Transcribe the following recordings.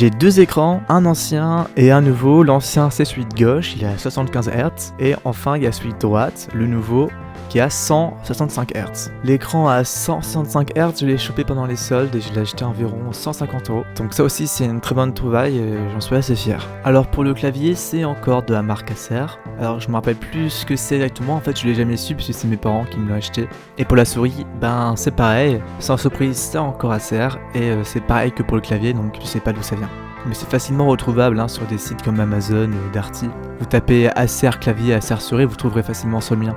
J'ai deux écrans, un ancien et un nouveau. L'ancien c'est celui de gauche, il est à 75 Hz. Et enfin il y a celui de droite, le nouveau, qui est à 165 Hz. L'écran à 165 Hz, je l'ai chopé pendant les soldes et je l'ai acheté environ 150 €. Donc ça aussi c'est une très bonne trouvaille et j'en suis assez fier. Alors pour le clavier, c'est encore de la marque Acer. Alors je me rappelle plus ce que c'est exactement, en fait je l'ai jamais su puisque c'est mes parents qui me l'ont acheté. Et pour la souris, ben c'est pareil, sans surprise c'est encore Acer et c'est pareil que pour le clavier, donc je sais pas d'où ça vient. Mais c'est facilement retrouvable sur des sites comme Amazon ou Darty. Vous tapez Acer clavier, Acer souris, vous trouverez facilement ce lien.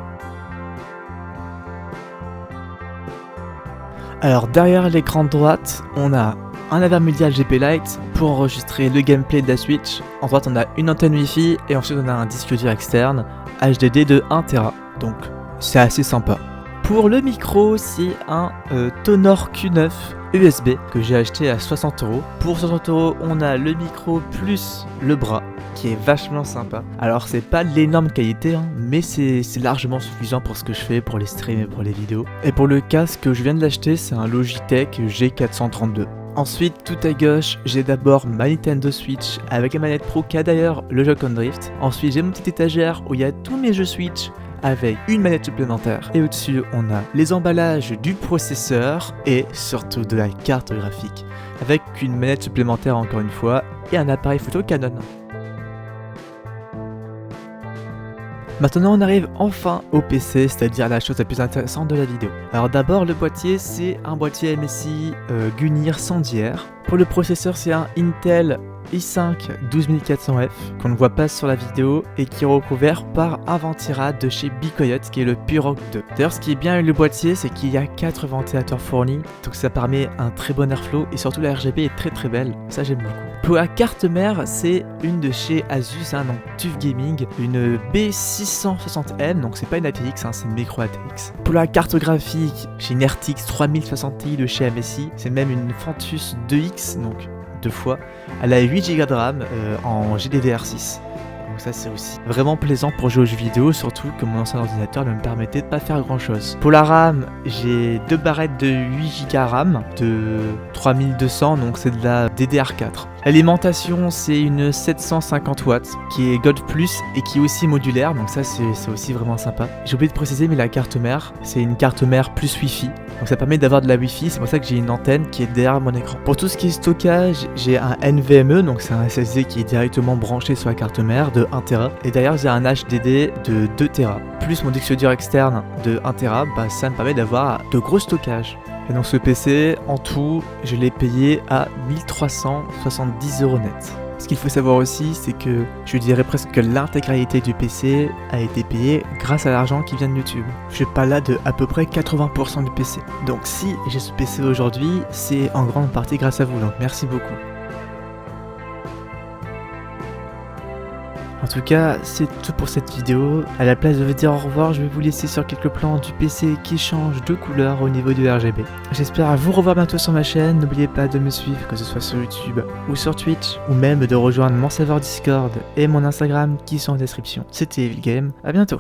Alors derrière l'écran de droite, on a un intermédiaire GP Lite pour enregistrer le gameplay de la Switch. En droite on a une antenne Wi-Fi et ensuite on a un disque dur externe HDD de 1 Tera. Donc c'est assez sympa. Pour le micro, c'est un Tonor Q9 USB que j'ai acheté à 60 €. Pour 60 €, on a le micro plus le bras qui est vachement sympa. Alors c'est pas de l'énorme qualité, mais c'est largement suffisant pour ce que je fais, pour les streams et pour les vidéos. Et pour le casque, je viens de l'acheter, c'est un Logitech G432. Ensuite, tout à gauche, j'ai d'abord ma Nintendo Switch avec la manette Pro qui a d'ailleurs le Joy-Con Drift. Ensuite, j'ai mon petite étagère où il y a tous mes jeux Switch avec une manette supplémentaire. Et au-dessus, on a les emballages du processeur et surtout de la carte graphique avec une manette supplémentaire encore une fois et un appareil photo Canon. Maintenant on arrive enfin au PC, c'est-à-dire la chose la plus intéressante de la vidéo. Alors d'abord le boîtier, c'est un boîtier MSI Gunir Sandier. Pour le processeur, c'est un Intel i5 12400F qu'on ne voit pas sur la vidéo et qui est recouvert par un ventirail de chez Be Quiet qui est le Purock 2. D'ailleurs ce qui est bien avec le boîtier, c'est qu'il y a 4 ventilateurs fournis, donc ça permet un très bon airflow et surtout la RGB est très belle, ça j'aime beaucoup. Pour la carte mère, c'est une de chez Asus, donc TUF Gaming, une B660M, donc c'est pas une ATX, c'est une micro ATX. Pour la carte graphique, j'ai une RTX 3060 Ti de chez MSI, c'est même une Ventus 2X, donc 2 fois. Elle a 8 Go de RAM en GDDR6. Donc ça c'est aussi vraiment plaisant pour jouer aux jeux vidéo, surtout que mon ancien ordinateur ne me permettait de pas faire grand chose. Pour la RAM, j'ai 2 barrettes de 8 Go RAM de 3200, donc c'est de la DDR4. L'alimentation, c'est une 750 watts qui est Gold Plus et qui est aussi modulaire, donc ça c'est aussi vraiment sympa. J'ai oublié de préciser, mais la carte mère, c'est une carte mère plus Wi-Fi. Donc ça permet d'avoir de la Wi-Fi, c'est pour ça que j'ai une antenne qui est derrière mon écran. Pour tout ce qui est stockage, j'ai un NVMe, donc c'est un SSD qui est directement branché sur la carte mère de 1 Tera. Et derrière j'ai un HDD de 2 Tera. Plus mon disque dur externe de 1 Tera, ça me permet d'avoir de gros stockages. Et donc ce PC, en tout, je l'ai payé à 1370 € net. Ce qu'il faut savoir aussi, c'est que je dirais presque que l'intégralité du PC a été payée grâce à l'argent qui vient de YouTube. Je parle là de à peu près 80% du PC. Donc si j'ai ce PC aujourd'hui, c'est en grande partie grâce à vous, donc merci beaucoup. En tout cas, c'est tout pour cette vidéo. À la place de vous dire au revoir, je vais vous laisser sur quelques plans du PC qui change de couleur au niveau du RGB. J'espère vous revoir bientôt sur ma chaîne. N'oubliez pas de me suivre, que ce soit sur YouTube ou sur Twitch, ou même de rejoindre mon serveur Discord et mon Instagram qui sont en description. C'était Evilgame, à bientôt.